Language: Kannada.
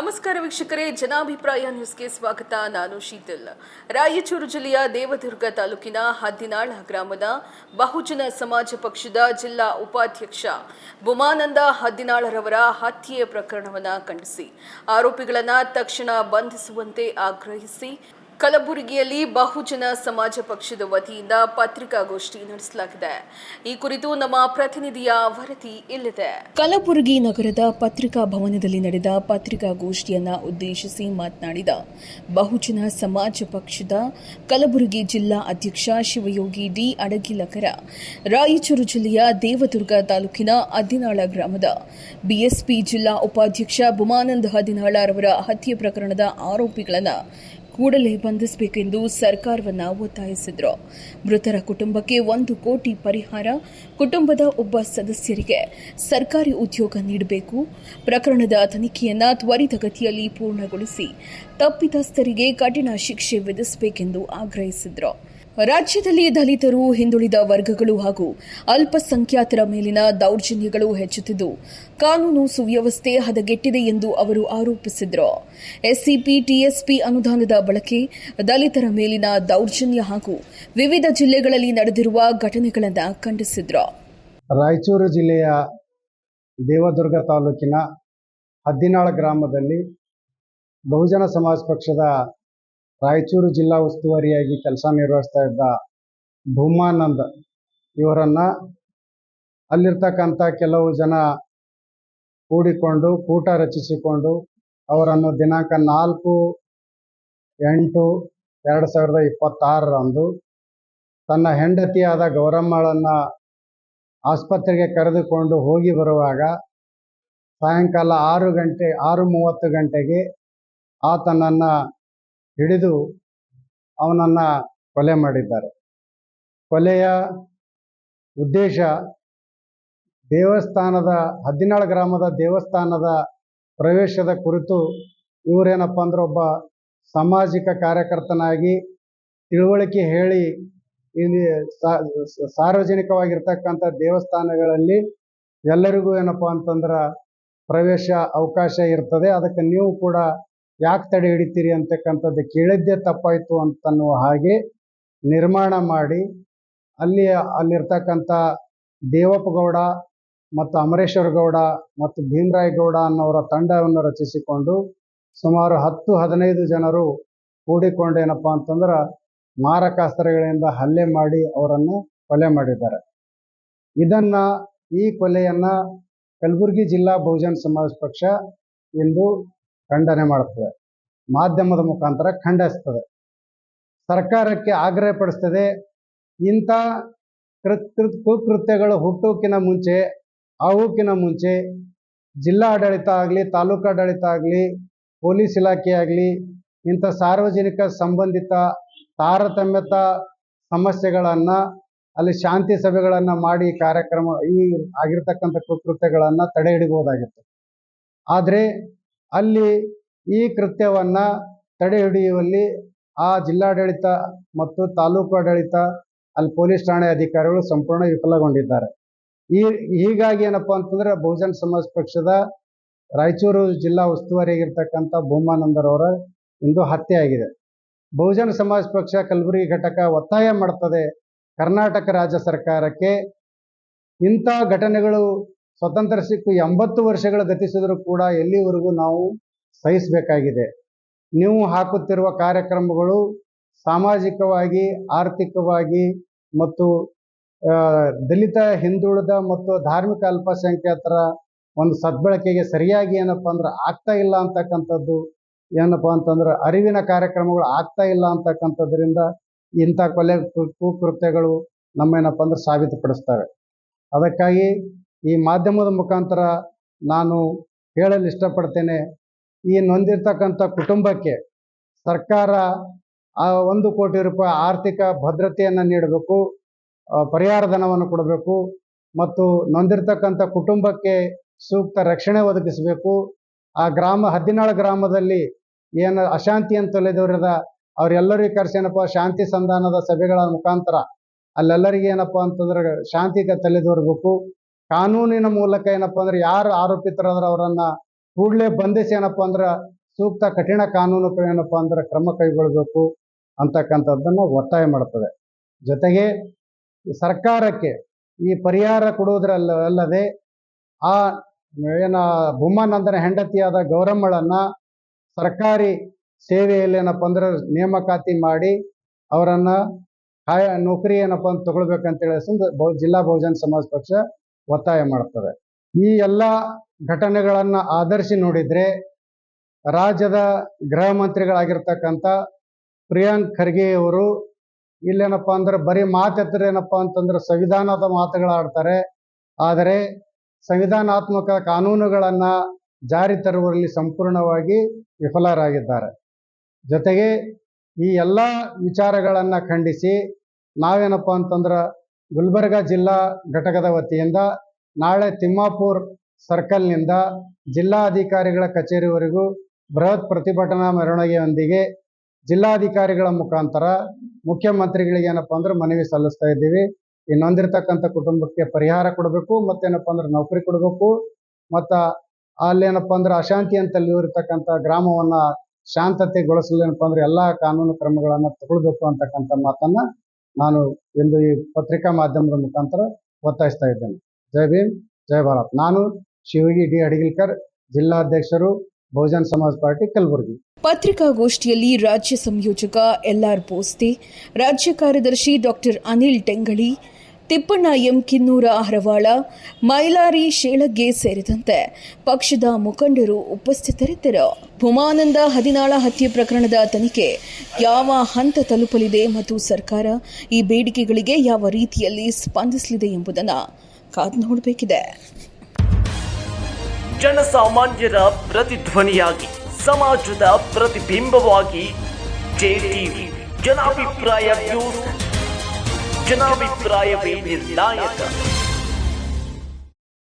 ನಮಸ್ಕಾರ ವೀಕ್ಷಕರೇ, ಜನಾಭಿಪ್ರಾಯ ನ್ಯೂಸ್ಗೆ ಸ್ವಾಗತ. ನಾನು ಶೀತಲ್. ರಾಯಚೂರು ಜಿಲ್ಲೆಯ ದೇವದುರ್ಗ ತಾಲೂಕಿನ ಹದ್ದಿನಾಳ ಗ್ರಾಮದ ಬಹುಜನ ಸಮಾಜ ಪಕ್ಷದ ಜಿಲ್ಲಾ ಉಪಾಧ್ಯಕ್ಷ ಭೂಮಾನಂದ ಹದ್ದಿನಾಳರವರ ಹತ್ಯೆ ಪ್ರಕರಣವನ್ನು ಖಂಡಿಸಿ ಆರೋಪಿಗಳನ್ನು ತಕ್ಷಣ ಬಂಧಿಸುವಂತೆ ಆಗ್ರಹಿಸಿ ಕಲಬುರಗಿಯಲ್ಲಿ ಬಹುಜನ ಸಮಾಜ ಪಕ್ಷದ ವತಿಯಿಂದ ಪತ್ರಿಕಾಗೋಷ್ಠಿ ನಡೆಸಲಾಗಿದೆ. ಈ ಕುರಿತು ನಮ್ಮ ಪ್ರತಿನಿಧಿಯ ವರದಿ ಇಲ್ಲಿದೆ. ಕಲಬುರಗಿ ನಗರದ ಪತ್ರಿಕಾ ಭವನದಲ್ಲಿ ನಡೆದ ಪತ್ರಿಕಾಗೋಷ್ಠಿಯನ್ನು ಉದ್ದೇಶಿಸಿ ಮಾತನಾಡಿದ ಬಹುಜನ ಸಮಾಜ ಪಕ್ಷದ ಕಲಬುರಗಿ ಜಿಲ್ಲಾ ಅಧ್ಯಕ್ಷ ಶಿವಯೋಗಿ ಡಿ ಅಡಗಿಲಕರ, ರಾಯಚೂರು ಜಿಲ್ಲೆಯ ದೇವದುರ್ಗ ತಾಲೂಕಿನ ಹದ್ದಿನಾಳ ಗ್ರಾಮದ ಬಿಎಸ್ಪಿ ಜಿಲ್ಲಾ ಉಪಾಧ್ಯಕ್ಷ ಭೂಮಾನಂದ ಹದ್ದಿನಾಳರವರ ಹತ್ಯೆ ಪ್ರಕರಣದ ಆರೋಪಿಗಳನ್ನು ಕೂಡಲೇ ಬಂಧಿಸಬೇಕೆಂದು ಸರ್ಕಾರವನ್ನು ಒತ್ತಾಯಿಸಿದರು. ಮೃತರ ಕುಟುಂಬಕ್ಕೆ 1 ಕೋಟಿ ಪರಿಹಾರ, ಕುಟುಂಬದ ಒಬ್ಬ ಸದಸ್ಯರಿಗೆ ಸರ್ಕಾರಿ ಉದ್ಯೋಗ ನೀಡಬೇಕು, ಪ್ರಕರಣದ ತನಿಖೆಯನ್ನು ತ್ವರಿತಗತಿಯಲ್ಲಿ ಪೂರ್ಣಗೊಳಿಸಿ ತಪ್ಪಿತಸ್ಥರಿಗೆ ಕಠಿಣ ಶಿಕ್ಷೆ ವಿಧಿಸಬೇಕೆಂದು ಆಗ್ರಹಿಸಿದರು. ರಾಜ್ಯದಲ್ಲಿ ದಲಿತರು, ಹಿಂದುಳಿದ ವರ್ಗಗಳು ಹಾಗೂ ಅಲ್ಪಸಂಖ್ಯಾತರ ಮೇಲಿನ ದೌರ್ಜನ್ಯಗಳು ಹೆಚ್ಚುತ್ತಿದ್ದು ಕಾನೂನು ಸುವ್ಯವಸ್ಥೆ ಹದಗೆಟ್ಟಿದೆ ಎಂದು ಅವರು ಆರೋಪಿಸಿದರು. ಎಸ್ಸಿಪಿ, ಟಿಎಸ್ಪಿ ಅನುದಾನದ ಬಳಕೆ, ದಲಿತರ ಮೇಲಿನ ದೌರ್ಜನ್ಯ ಹಾಗೂ ವಿವಿಧ ಜಿಲ್ಲೆಗಳಲ್ಲಿ ನಡೆದಿರುವ ಘಟನೆಗಳನ್ನು ಖಂಡಿಸಿದರು. ರಾಯಚೂರು ಜಿಲ್ಲೆಯ ದೇವದುರ್ಗ ತಾಲೂಕಿನ ಹದ್ದಿನಾಳ ಗ್ರಾಮದಲ್ಲಿ ಬಹುಜನ ಸಮಾಜ ಪಕ್ಷದ ರಾಯಚೂರು ಜಿಲ್ಲಾ ಉಸ್ತುವಾರಿಯಾಗಿ ಕೆಲಸ ನಿರ್ವಹಿಸ್ತಾ ಇದ್ದ ಭೂಮಾನಂದ್ ಇವರನ್ನು ಅಲ್ಲಿರ್ತಕ್ಕಂಥ ಕೆಲವು ಜನ ಕೂಡಿಕೊಂಡು ಕೂಟ ರಚಿಸಿಕೊಂಡು ಅವರನ್ನು ದಿನಾಂಕ 4/8/2026 ತನ್ನ ಹೆಂಡತಿಯಾದ ಗೌರಮ್ಮಳನ್ನು ಆಸ್ಪತ್ರೆಗೆ ಕರೆದುಕೊಂಡು ಹೋಗಿ ಬರುವಾಗ ಸಾಯಂಕಾಲ 6:30 ಗಂಟೆಗೆ ಆತನನ್ನು ಹಿಡಿದು ಅವನನ್ನು ಕೊಲೆ ಮಾಡಿದ್ದಾರೆ. ಕೊಲೆಯ ಉದ್ದೇಶ ಹದ್ದಿನಾಳ ಗ್ರಾಮದ ದೇವಸ್ಥಾನದ ಪ್ರವೇಶದ ಕುರಿತು ಇವರೇನಪ್ಪ ಅಂದ್ರೆ ಒಬ್ಬ ಸಾಮಾಜಿಕ ಕಾರ್ಯಕರ್ತನಾಗಿ ತಿಳುವಳಿಕೆ ಹೇಳಿ ಇಲ್ಲಿ ಸಾರ್ವಜನಿಕವಾಗಿರ್ತಕ್ಕಂಥ ದೇವಸ್ಥಾನಗಳಲ್ಲಿ ಎಲ್ಲರಿಗೂ ಏನಪ್ಪ ಅಂತಂದ್ರೆ ಪ್ರವೇಶ ಅವಕಾಶ ಇರ್ತದೆ, ಅದಕ್ಕೆ ನೀವು ಕೂಡ ಯಾಕೆ ತಡೆ ಹಿಡಿತೀರಿ ಅಂತಕ್ಕಂಥದ್ದು ಕೇಳಿದ್ದೇ ತಪ್ಪಾಯಿತು ಅಂತನ್ನುವ ಹಾಗೆ ನಿರ್ಮಾಣ ಮಾಡಿ ಅಲ್ಲಿರ್ತಕ್ಕಂಥ ದೇವಪ್ಪ ಗೌಡ ಮತ್ತು ಅಮರೇಶ್ವರ ಗೌಡ ಮತ್ತು ಭೀಮರಾಯ ಗೌಡ ಅನ್ನೋರ ತಂಡವನ್ನು ರಚಿಸಿಕೊಂಡು ಸುಮಾರು 10-15 ಜನರು ಕೂಡಿಕೊಂಡು ಏನಪ್ಪ ಅಂತಂದ್ರೆ ಮಾರಕಾಸ್ತ್ರಗಳಿಂದ ಹಲ್ಲೆ ಮಾಡಿ ಅವರನ್ನು ಕೊಲೆ ಮಾಡಿದ್ದಾರೆ. ಈ ಕೊಲೆಯನ್ನು ಕಲಬುರಗಿ ಜಿಲ್ಲಾ ಬಹುಜನ ಸಮಾಜ ಪಕ್ಷ ಇಂದು ಖಂಡನೆ ಮಾಡುತ್ತದೆ, ಮಾಧ್ಯಮದ ಮುಖಾಂತರ ಖಂಡಿಸ್ತದೆ, ಸರ್ಕಾರಕ್ಕೆ ಆಗ್ರಹಪಡಿಸ್ತದೆ. ಇಂಥ ಕುಕೃತ್ಯಗಳು ಆಗೋಕ್ಕಿಂತ ಮುಂಚೆ ಜಿಲ್ಲಾ ಆಡಳಿತ ಆಗಲಿ, ತಾಲೂಕು ಆಡಳಿತ ಆಗಲಿ, ಪೊಲೀಸ್ ಇಲಾಖೆ ಆಗಲಿ ಇಂಥ ಸಾರ್ವಜನಿಕ ಸಂಬಂಧಿತ ತಾರತಮ್ಯತ ಸಮಸ್ಯೆಗಳನ್ನು ಅಲ್ಲಿ ಶಾಂತಿ ಸಭೆಗಳನ್ನು ಮಾಡಿ ಆಗಿರ್ತಕ್ಕಂಥ ಕುಕೃತ್ಯಗಳನ್ನು ತಡೆ ಹಿಡಿಬಹುದಾಗಿತ್ತು. ಆದರೆ ಅಲ್ಲಿ ಈ ಕೃತ್ಯವನ್ನು ತಡೆ ಹಿಡಿಯುವಲ್ಲಿ ಆ ಜಿಲ್ಲಾಡಳಿತ ಮತ್ತು ತಾಲೂಕು ಆಡಳಿತ, ಅಲ್ಲಿ ಪೊಲೀಸ್ ಠಾಣೆ ಅಧಿಕಾರಿಗಳು ಸಂಪೂರ್ಣ ವಿಫಲಗೊಂಡಿದ್ದಾರೆ. ಹೀಗಾಗಿ ಏನಪ್ಪ ಅಂತಂದ್ರೆ ಬಹುಜನ ಸಮಾಜ ಪಕ್ಷದ ರಾಯಚೂರು ಜಿಲ್ಲಾ ಉಸ್ತುವಾರಿಯಾಗಿರ್ತಕ್ಕಂಥ ಭೂಮಾನಂದರವರ ಇಂದು ಹತ್ಯೆ ಆಗಿದೆ. ಬಹುಜನ ಸಮಾಜ ಪಕ್ಷ ಕಲಬುರಗಿ ಘಟಕ ಒತ್ತಾಯ ಮಾಡ್ತದೆ ಕರ್ನಾಟಕ ರಾಜ್ಯ ಸರ್ಕಾರಕ್ಕೆ, ಇಂಥ ಘಟನೆಗಳು ಸ್ವತಂತ್ರ ಸಿಕ್ಕು 80 ವರ್ಷಗಳು ಗತಿಸಿದರೂ ಕೂಡ ಎಲ್ಲಿವರೆಗೂ ನಾವು ಸಹಿಸಬೇಕಾಗಿದೆ. ನೀವು ಹಾಕುತ್ತಿರುವ ಕಾರ್ಯಕ್ರಮಗಳು ಸಾಮಾಜಿಕವಾಗಿ, ಆರ್ಥಿಕವಾಗಿ ಮತ್ತು ದಲಿತ, ಹಿಂದುಳಿದ ಮತ್ತು ಧಾರ್ಮಿಕ ಅಲ್ಪಸಂಖ್ಯಾತರ ಒಂದು ಸದ್ಬಳಕೆಗೆ ಸರಿಯಾಗಿ ಏನಪ್ಪ ಅಂದ್ರೆ ಆಗ್ತಾ ಇಲ್ಲ ಅಂತಕ್ಕಂಥದ್ದು, ಏನಪ್ಪ ಅಂತಂದ್ರೆ ಅರಿವಿನ ಕಾರ್ಯಕ್ರಮಗಳು ಆಗ್ತಾ ಇಲ್ಲ ಅಂತಕ್ಕಂಥದ್ರಿಂದ ಇಂಥ ಕುಕೃತ್ಯಗಳು ನಮ್ಮೇನಪ್ಪ ಅಂದ್ರೆ ಸಾಬೀತುಪಡಿಸ್ತವೆ. ಅದಕ್ಕಾಗಿ ಈ ಮಾಧ್ಯಮದ ಮುಖಾಂತರ ನಾನು ಹೇಳಲು ಇಷ್ಟಪಡ್ತೇನೆ, ಈ ನೊಂದಿರ್ತಕ್ಕಂಥ ಕುಟುಂಬಕ್ಕೆ ಸರ್ಕಾರ 1 ಕೋಟಿ ರೂಪಾಯಿ ಆರ್ಥಿಕ ಭದ್ರತೆಯನ್ನು ನೀಡಬೇಕು, ಪರಿಹಾರ ಧನವನ್ನು ಕೊಡಬೇಕು ಮತ್ತು ನೊಂದಿರ್ತಕ್ಕಂಥ ಕುಟುಂಬಕ್ಕೆ ಸೂಕ್ತ ರಕ್ಷಣೆ ಒದಗಿಸಬೇಕು. ಹದ್ದಿನಾಳ ಗ್ರಾಮದಲ್ಲಿ ಏನು ಅಶಾಂತಿಯನ್ನು ತೊಲೆದವರದ ಅವರೆಲ್ಲರಿಗೂ ಕರೆಸೇನಪ್ಪ ಶಾಂತಿ ಸಂಧಾನದ ಸಭೆಗಳ ಮುಖಾಂತರ ಅಲ್ಲೆಲ್ಲರಿಗೆ ಏನಪ್ಪ ಅಂತಂದ್ರೆ ಶಾಂತಿ ತಲೆದೋರ್ಬೇಕು. ಕಾನೂನಿನ ಮೂಲಕ ಏನಪ್ಪ ಅಂದ್ರೆ ಯಾರು ಆರೋಪಿತರಾದ್ರೆ ಅವರನ್ನು ಕೂಡಲೇ ಬಂಧಿಸಿ ಏನಪ್ಪ ಅಂದ್ರೆ ಸೂಕ್ತ ಕಠಿಣ ಕಾನೂನು ಏನಪ್ಪ ಅಂದ್ರೆ ಕ್ರಮ ಕೈಗೊಳ್ಳಬೇಕು ಅಂತಕ್ಕಂಥದ್ದನ್ನು ಒತ್ತಾಯ ಮಾಡ್ತದೆ. ಜೊತೆಗೆ ಈ ಸರ್ಕಾರಕ್ಕೆ ಈ ಪರಿಹಾರ ಕೊಡುವುದರಲ್ಲದೆ ಆ ಭೂಮಾನಂದನ ಹೆಂಡತಿಯಾದ ಗೌರಮ್ಮಳನ್ನು ಸರ್ಕಾರಿ ಸೇವೆಯಲ್ಲಿ ಏನಪ್ಪ ಅಂದ್ರೆ ನೇಮಕಾತಿ ಮಾಡಿ ಅವರನ್ನು ನೌಕರಿ ಏನಪ್ಪ ಅಂತ ತಗೊಳ್ಬೇಕಂತೇಳಿ ಜಿಲ್ಲಾ ಬಹುಜನ ಸಮಾಜ ಪಕ್ಷ ಒತ್ತಾಯ ಮಾಡ್ತದೆ. ಈ ಎಲ್ಲ ಘಟನೆಗಳನ್ನು ಆಧರಿಸಿ ನೋಡಿದರೆ ರಾಜ್ಯದ ಗೃಹ ಮಂತ್ರಿಗಳಾಗಿರ್ತಕ್ಕಂಥ ಪ್ರಿಯಾಂಕ್ ಖರ್ಗೆಯವರು ಇಲ್ಲೇನಪ್ಪ ಅಂದ್ರೆ ಬರೀ ಮಾತೆತ್ತರೇನಪ್ಪ ಅಂತಂದ್ರೆ ಸಂವಿಧಾನದ ಮಾತುಗಳಾಡ್ತಾರೆ, ಆದರೆ ಸಂವಿಧಾನಾತ್ಮಕ ಕಾನೂನುಗಳನ್ನು ಜಾರಿ ತರುವಲ್ಲಿ ಸಂಪೂರ್ಣವಾಗಿ ವಿಫಲರಾಗಿದ್ದಾರೆ. ಜೊತೆಗೆ ಈ ಎಲ್ಲ ವಿಚಾರಗಳನ್ನು ಖಂಡಿಸಿ ನಾವೇನಪ್ಪ ಅಂತಂದ್ರೆ ಗುಲ್ಬರ್ಗ ಜಿಲ್ಲಾ ಘಟಕದ ವತಿಯಿಂದ ನಾಳೆ ತಿಮ್ಮಾಪುರ್ ಸರ್ಕಲ್ನಿಂದ ಜಿಲ್ಲಾಧಿಕಾರಿಗಳ ಕಚೇರಿವರೆಗೂ ಬೃಹತ್ ಪ್ರತಿಭಟನಾ ಮೆರವಣಿಗೆಯೊಂದಿಗೆ ಜಿಲ್ಲಾಧಿಕಾರಿಗಳ ಮುಖಾಂತರ ಮುಖ್ಯಮಂತ್ರಿಗಳಿಗೆ ಏನಪ್ಪ ಅಂದ್ರೆ ಮನವಿ ಸಲ್ಲಿಸ್ತಾ ಇದ್ದೀವಿ. ಈ ನೊಂದಿರ್ತಕ್ಕಂಥ ಕುಟುಂಬಕ್ಕೆ ಪರಿಹಾರ ಕೊಡಬೇಕು, ಮತ್ತೇನಪ್ಪ ಅಂದ್ರೆ ನೌಕರಿ ಕೊಡಬೇಕು, ಮತ್ತು ಅಲ್ಲೇನಪ್ಪ ಅಂದ್ರೆ ಅಶಾಂತಿ ಅಂತಲ್ಲಿ ಇರ್ತಕ್ಕಂಥ ಗ್ರಾಮವನ್ನು ಶಾಂತತೆಗೊಳಿಸಲು ಏನಪ್ಪ ಅಂದ್ರೆ ಎಲ್ಲ ಕಾನೂನು ಕ್ರಮಗಳನ್ನು ತಗೊಳ್ಬೇಕು ಅಂತಕ್ಕಂಥ ಮಾತನ್ನು ನಾನು ಇಂದು ಈ ಪತ್ರಿಕಾ ಮಾಧ್ಯಮದ ಮುಖಾಂತರ ಒತ್ತಾಯಿಸ್ತಾ ಇದ್ದೇನೆ. ಜೈ ಭೀಮ್, ಜೈ ಭಾರತ್. ನಾನು ಶಿವಗಿ ಡಿ ಅಡಿಗಲ್ಕರ್, ಜಿಲ್ಲಾಧ್ಯಕ್ಷರು, ಬಹುಜನ ಸಮಾಜ್ ಪಾರ್ಟಿ, ಕಲಬುರಗಿ. ಪತ್ರಿಕಾಗೋಷ್ಠಿಯಲ್ಲಿ ರಾಜ್ಯ ಸಂಯೋಜಕ LR ಪೋಸ್ತೆ, ರಾಜ್ಯ ಕಾರ್ಯದರ್ಶಿ ಡಾಕ್ಟರ್ ಅನಿಲ್ ಟೆಂಗಳಿ, ತಿಪ್ಪಣ್ಣ ಎಂ ಕಿನ್ನೂರ ಹರವಾಳ, ಮೈಲಾರಿ ಶೇಳಗ್ಗೆ ಸೇರಿದಂತೆ ಪಕ್ಷದ ಮುಖಂಡರು ಉಪಸ್ಥಿತರಿದ್ದರು. ಭೂಮಾನಂದ ಹದಿನಾಳ ಹತ್ಯೆ ಪ್ರಕರಣದ ತನಿಖೆ ಯಾವ ಹಂತ ತಲುಪಲಿದೆ ಮತ್ತು ಸರ್ಕಾರ ಈ ಬೇಡಿಕೆಗಳಿಗೆ ಯಾವ ರೀತಿಯಲ್ಲಿ ಸ್ಪಂದಿಸಲಿದೆ ಎಂಬುದನ್ನು ಕಾದು ನೋಡಬೇಕಿದೆ. ಜನಸಾಮಾನ್ಯರ ಪ್ರತಿಧ್ವನಿಯಾಗಿ ಸಮಾಜದ ಪ್ರತಿಬಿಂಬವಾಗಿ JTV ಜನಾಭಿಪ್ರಾಯ ನ್ಯೂಸ್, ಜನಾಭಿಪ್ರಾಯವೇ ನಿರ್ಣಾಯಕ.